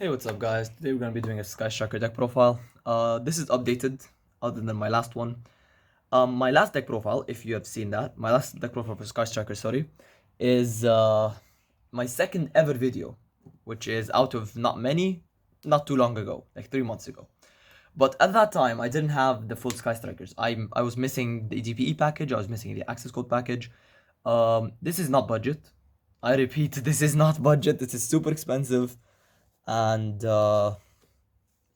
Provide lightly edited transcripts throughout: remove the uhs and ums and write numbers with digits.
Hey, what's up guys? Today we're going to be doing a Sky Striker deck profile. This is updated other than my last one. My last deck profile, if you have seen that, my last deck profile for Sky Striker, sorry, is my second ever video, which is out of not many, not too long ago, like 3 months ago. But at that time, I didn't have the full Sky Strikers. I was missing the DPE package, I was missing the access code package. This is not budget. I repeat, this is not budget, this is super expensive. And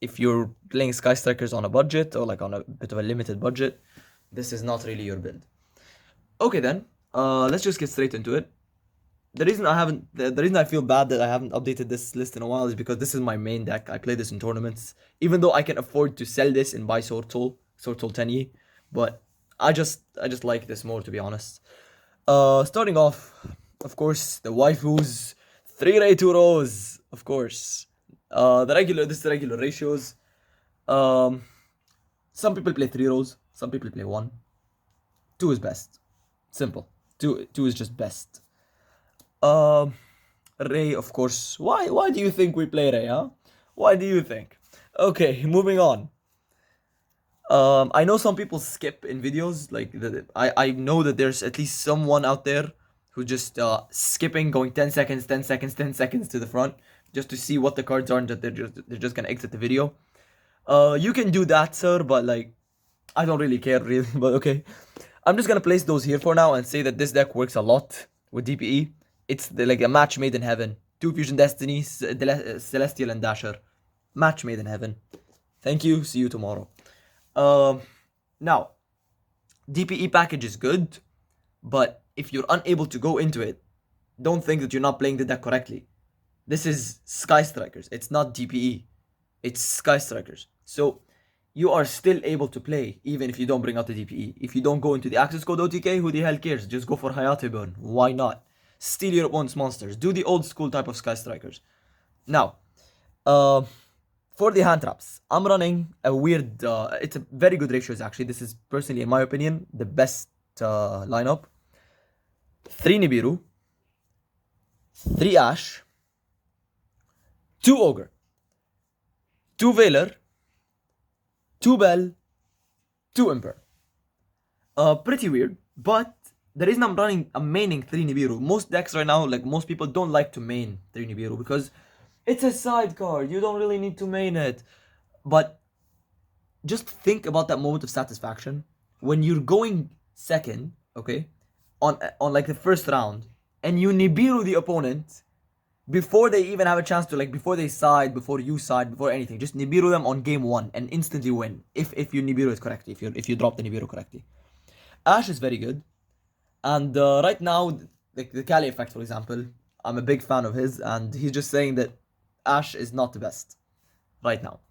if you're playing Sky Strikers on a budget or like on a bit of a limited budget, this is not really your build. Okay then, let's just get straight into it. The reason I feel bad that I haven't updated this list in a while is because this is my main deck. I play this in tournaments, even though I can afford to sell this and buy Sword Soul 10E, but I just like this more, to be honest. Starting off, of course, the waifus, 3 Raye 2 rows, of course. This is the regular ratios. Some people play 3 rows, some people play 1. 2 is best. Simple. 2 is just best. Raye, of course. Why do you think we play Raye, huh? Why do you think? Okay, moving on. I know some people skip in videos. I know that there's at least someone out there who just skipping, going 10 seconds, 10 seconds, 10 seconds to the front, just to see what the cards are and that they're just gonna exit the video. You can do that, sir, but like, I don't really care, really, but okay. I'm just gonna place those here for now and say that this deck works a lot with DPE. It's like a match made in heaven. 2 Fusion Destiny, Celestial and Dasher. Match made in heaven. Thank you, see you tomorrow. Now, DPE package is good, but if you're unable to go into it, don't think that you're not playing the deck correctly. This is Sky Strikers, it's not DPE. It's Sky Strikers. So, you are still able to play, even if you don't bring out the DPE. If you don't go into the access code OTK, who the hell cares? Just go for Hayate Burn. Why not? Steal your opponent's monsters. Do the old school type of Sky Strikers. Now, for the hand traps, I'm running a weird, it's a very good ratios actually. This is personally, in my opinion, the best lineup. 3 Nibiru, 3 Ash, 2 Ogre, 2 Veiler, 2 Bell, 2 Emperor. Pretty weird, but the reason I'm maining 3 Nibiru, most decks right now, like most people don't like to main 3 Nibiru because it's a side card, you don't really need to main it. But just think about that moment of satisfaction when you're going second, okay, on like the first round, and you Nibiru the opponent before they even have a chance to, like, before they side, before you side, before anything. Just Nibiru them on game 1 and instantly win if you Nibiru it correctly, if you drop the Nibiru correctly. Ash is very good, and right now, like the Kali effect, for example, I'm a big fan of his, and he's just saying that Ash is not the best right now.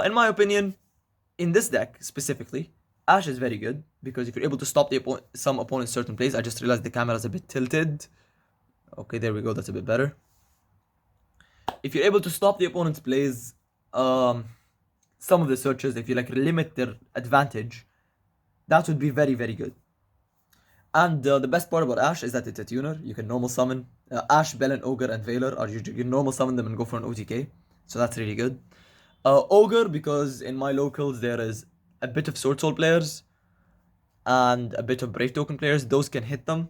In my opinion, in this deck specifically, Ash is very good because if you're able to stop some opponent's certain plays. I just realized the camera is a bit tilted. Okay, there we go, that's a bit better. If you're able to stop the opponent's plays, some of the searches, if you like limit their advantage, that would be very, very good. And the best part about Ash is that it's a tuner. You can normal summon Ash, Bell, and Ogre, and Veiler, or you can normal summon them and go for an OTK. So that's really good. Ogre, because in my locals there is a bit of Sword Soul players and a bit of Brave Token players. Those can hit them.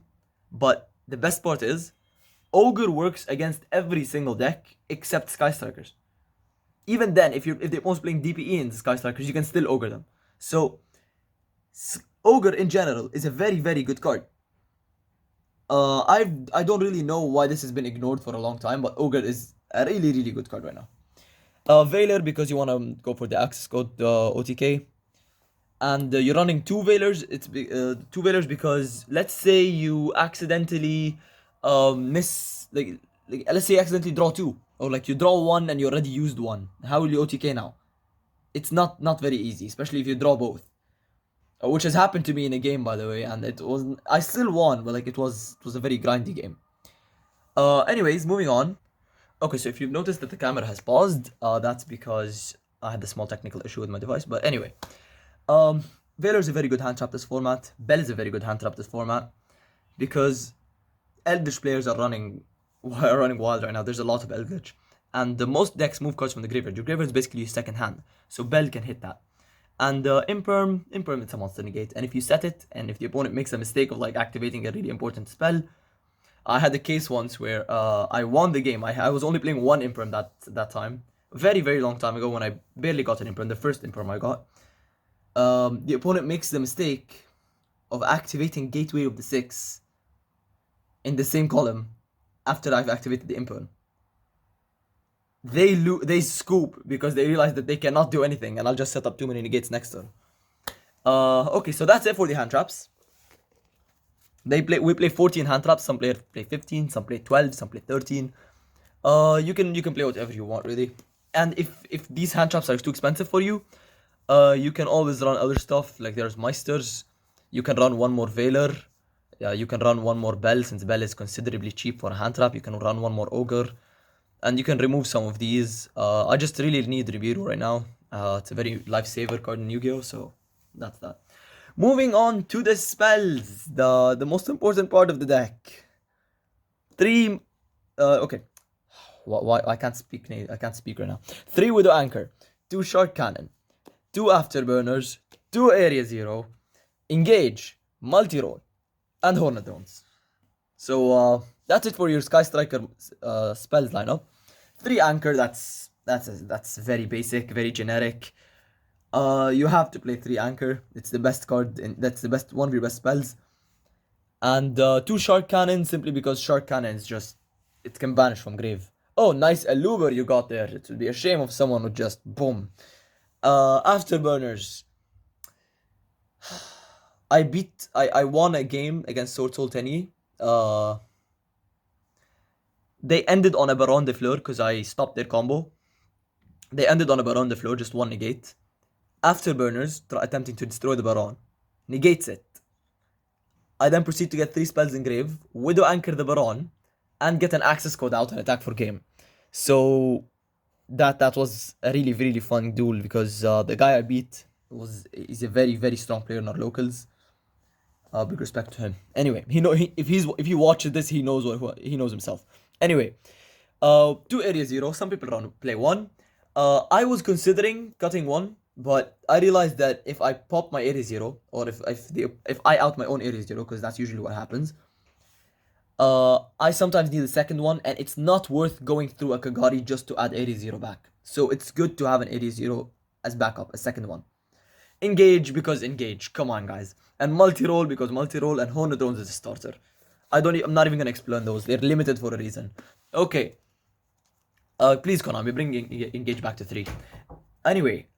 But the best part is, Ogre works against every single deck except Sky Strikers. Even then, if the opponent's playing DPE in the Sky Strikers, you can still Ogre them. So, Ogre in general is a very, very good card. I don't really know why this has been ignored for a long time, but Ogre is a really, really good card right now. Veiler, because you want to go for the access code OTK. And you're running 2 Veilers. It's 2 Veilers because let's say you accidentally miss, like let's say you accidentally draw 2, or like you draw 1 and you already used 1. How will you OTK now? It's not very easy, especially if you draw both. Which has happened to me in a game, by the way, and it wasn't. I still won, but like it was a very grindy game. Anyways, moving on. Okay, so if you've noticed that the camera has paused, that's because I had a small technical issue with my device. But anyway, Veiler is a very good hand trap this format. Bell is a very good hand trap this format because Eldritch players are running wild right now. There's a lot of Eldritch. and the most decks move cards from the graveyard. Your graveyard is basically your second hand, so Bell can hit that. And Imperm it's a monster negate, and if you set it, and if the opponent makes a mistake of like activating a really important spell, I had a case once where I won the game. I was only playing one Imperm that time, very very long time ago when I barely got an Imperm, the first Imperm I got. The opponent makes the mistake of activating Gateway of the Six in the same column after I've activated the Imperm. They scoop because they realize that they cannot do anything, and I'll just set up too many negates next turn. Okay, so that's it for the hand traps. We play 14 hand traps. Some players play 15, some play 12, some play 13. You can play whatever you want really. And if these hand traps are too expensive for you, you can always run other stuff. Like there's Meisters. You can run one more Veiler. You can run one more Bell, since Bell is considerably cheap for a hand trap. You can run one more Ogre. And you can remove some of these. I just really need Rebiru right now. It's a very lifesaver card in Yu-Gi-Oh! So that's that. Moving on to the spells. The most important part of the deck. Okay. Why I can't speak right now. 3 Widow Anchor, 2 Shark Cannon, 2 Afterburners, 2 Area Zero, Engage, Multi-Roll, and Hornet Drones. So that's it for your Sky Striker spells lineup. 3 Anchor, that's very basic, very generic. You have to play 3 Anchor. It's the best card, that's the best one of your best spells. And 2 Shark Cannon, simply because Shark Cannon is just, it can banish from grave. Oh, nice Eluber you got there. It would be a shame if someone would just boom. Afterburners. I won a game against Sword Soul Tenny. They ended on a Baron de Fleur because I stopped their combo. They ended on a Baron de Fleur, just one negate. Afterburners, attempting to destroy the Baron. Negates it. I then proceed to get 3 spells in grave, Widow Anchor the Baron, and get an access code out and attack for game. So that was a really, really fun duel because the guy I beat is a very, very strong player in our locals. Big respect to him. Anyway, if he watches this, he knows he knows himself. Anyway, 2 Area Zero. Some people play 1. I was considering cutting 1, but I realized that if I pop my Area Zero, or if I out my own Area Zero, because that's usually what happens, I sometimes need a second one, and it's not worth going through a Kagari just to add Area Zero back. So it's good to have an Area Zero as backup, a second one. Engage because engage, come on guys. And multi-roll because multi-roll, and Hornet Drones is a starter. I'm not even gonna explain those. They're limited for a reason. Okay. Please Konami, bring engage back to 3. Anyway,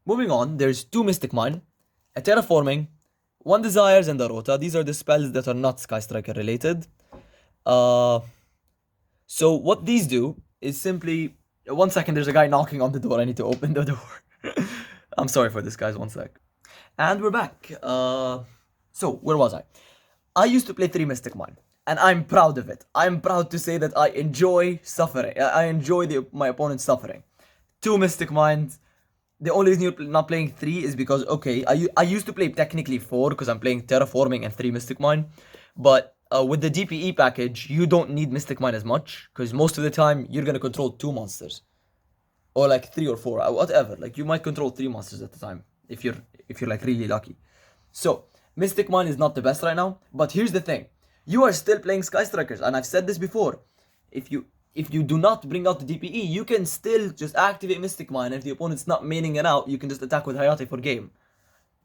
moving on, there's 2 Mystic Mine, a Terraforming, 1 Desires, and a Rota. These are the spells that are not Sky Striker related. So what these do is simply... 1 second, there's a guy knocking on the door. I need to open the door. I'm sorry for this, guys. 1 sec. And we're back. So, where was I? I used to play 3 Mystic Mine, and I'm proud of it. I'm proud to say that I enjoy suffering. I enjoy my opponent's suffering. 2 Mystic Mines. The only reason you're not playing 3 is because, okay, I used to play technically 4 because I'm playing Terraforming and 3 Mystic Mine. But with the DPE package, you don't need Mystic Mine as much, because most of the time you're going to control 2 monsters. Or like 3 or 4, whatever. Like you might control 3 monsters at the time if you're like really lucky. So Mystic Mine is not the best right now, but here's the thing: you are still playing Sky Strikers, and I've said this before. If you do not bring out the DPE, you can still just activate Mystic Mine, and if the opponent's not maining it out, you can just attack with Hayate for game.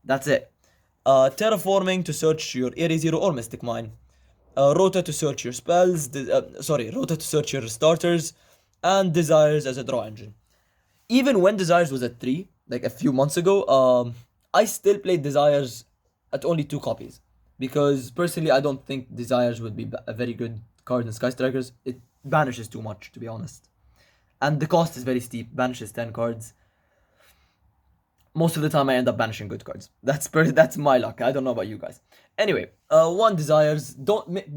That's it. Terraforming to search your Area Zero or Mystic Mine. Rota to search your spells. Rota to search your starters, and Desires as a draw engine. Even when Desires was at 3, like a few months ago, I still played Desires at only 2 copies. Because personally, I don't think Desires would be a very good card in Sky Strikers. It banishes too much, to be honest. And the cost is very steep. Banishes 10 cards. Most of the time, I end up banishing good cards. That's my luck. I don't know about you guys. Anyway, 1 Desires.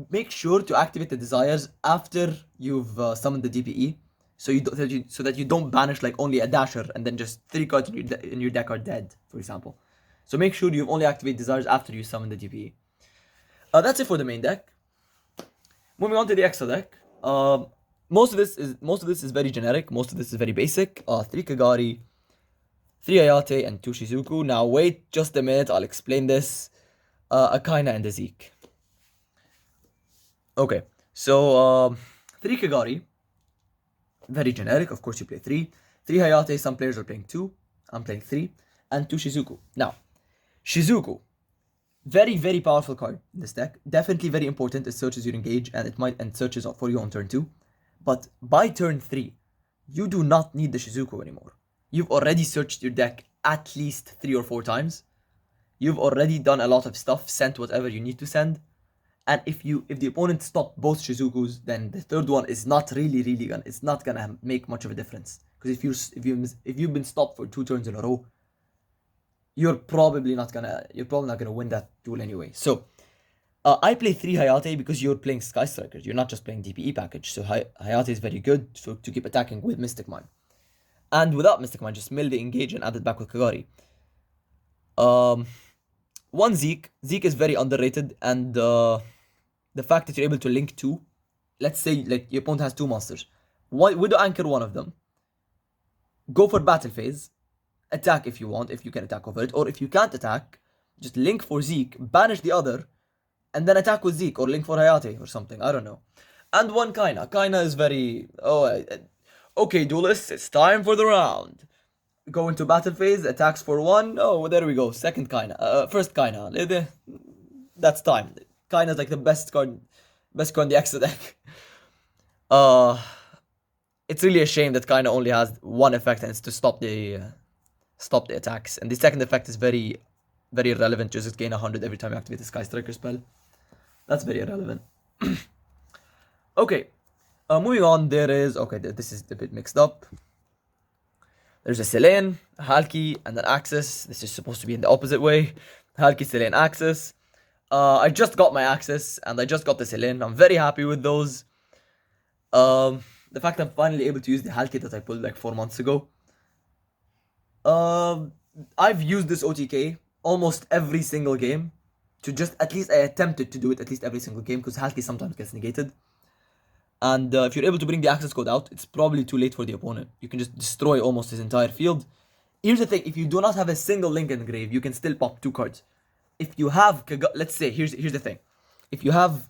Make sure to activate the Desires after you've summoned the DPE. So that you don't banish like only a Dasher and then just 3 cards in your deck are dead, for example. So make sure you only activate Desires after you summon the DPE. That's it for the main deck. Moving on to the extra deck. most of this is very generic. Most of this is very basic. 3 Kagari, 3 Hayate, and 2 Shizuku. Now wait just a minute. I'll explain this. A Kaina and a Zeke. Okay, so 3 Kagari, very generic. Of course, you play 3. 3 Hayate, some players are playing 2. I'm playing 3. And 2 Shizuku. Now, Shizuku, very, very powerful card in this deck. Definitely very important. It searches your engage and searches for you on turn 2. But by turn 3, you do not need the Shizuku anymore. You've already searched your deck at least 3 or 4 times. You've already done a lot of stuff, sent whatever you need to send. And if the opponent stopped both Shizukus, then the third one is not it's not gonna make much of a difference. Because if you've been stopped for 2 turns in a row, you're probably not gonna win that duel anyway. So I play 3 Hayate because you're playing Sky Strikers. You're not just playing DPE package. So Hayate is very good to keep attacking with Mystic Mine. And without Mystic Mine, just mill the engage and add it back with Kagari. One Zeke is very underrated, and the fact that you're able to link 2, let's say like your opponent has 2 monsters, Widow Anchor one of them, go for battle phase, attack if you want, if you can attack over it, or if you can't attack, just link for Zeke, banish the other, and then attack with Zeke, or link for Hayate or something, I don't know. And one Kaina. Kaina is very, okay, duelists, it's time for the round. Go into battle phase, attacks for 1, oh, there we go, second Kaina, first Kaina, that's time. Kaina is like the best card in the extra deck. It's really a shame that Kaina only has one effect, and it's to stop the attacks. And the second effect is very, very irrelevant. Just gain 100 every time you activate the Sky Striker spell. That's very irrelevant. Okay, moving on. This is a bit mixed up. There's a Selene, a halkey, and an Axis. This is supposed to be in the opposite way. Halkey, Selene, Axis. I just got my Axis, and I just got the Selene. I'm very happy with those. The fact I'm finally able to use the halkey that I pulled like 4 months ago. I've used this OTK almost every single game. At least I attempted to do it at least every single game, because halkey sometimes gets negated. And if you're able to bring the access code out, it's probably too late for the opponent. You can just destroy almost his entire field. Here's the thing, if you do not have a single link in the grave, you can still pop 2 cards. If you have, let's say, here's the thing. If you have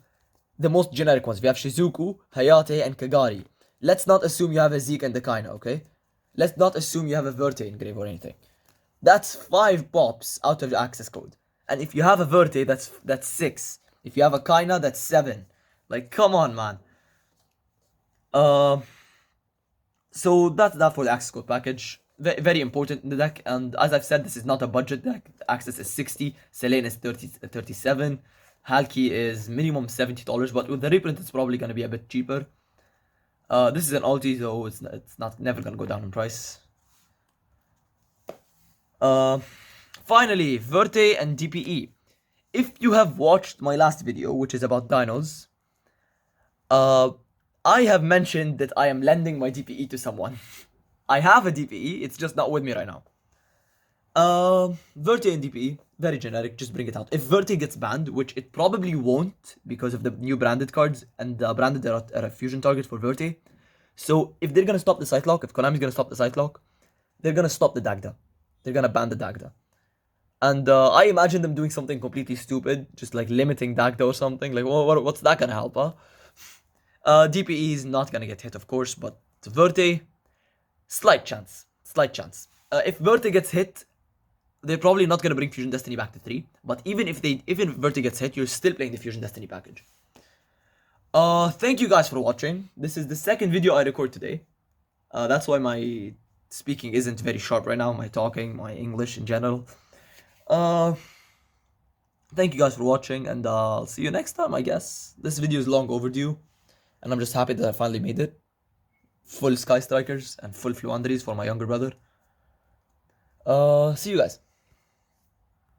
the most generic ones, if you have Shizuku, Hayate, and Kagari, let's not assume you have a Zeke and a Kaina, okay? Let's not assume you have a verti in grave or anything. That's 5 pops out of the access code. And if you have a verti, that's 6. If you have a Kaina, that's 7. Like, come on, man. So that's that for the access code package. Very important in the deck. And as I've said, this is not a budget deck. The access is 60. Selene is 37. Halkey is minimum $70. But with the reprint, it's probably going to be a bit cheaper. This is an ulti, so it's never gonna go down in price. Finally, Verti and DPE. If you have watched my last video, which is about dinos, I have mentioned that I am lending my DPE to someone. I have a DPE, it's just not with me right now. Verti and DPE, very generic, just bring it out. If Verti gets banned, which it probably won't because of the new branded cards, and branded are a fusion target for Verti. So if they're gonna stop the site lock, if Konami's gonna stop the site lock, they're gonna stop the Dagda. They're gonna ban the Dagda. And I imagine them doing something completely stupid, just like limiting Dagda or something. Like, what's that gonna help, huh? DPE is not gonna get hit, of course, but Verti, slight chance. If Verti gets hit, they're probably not gonna bring Fusion Destiny back to 3. But even if Verti gets hit, you're still playing the Fusion Destiny package. Thank you guys for watching. This is the second video I record today. That's why my speaking isn't very sharp right now. My talking, my English in general. Thank you guys for watching, and I'll see you next time, I guess. This video is long overdue, and I'm just happy that I finally made it. Full Sky Strikers and full Fluandries for my younger brother. See you guys.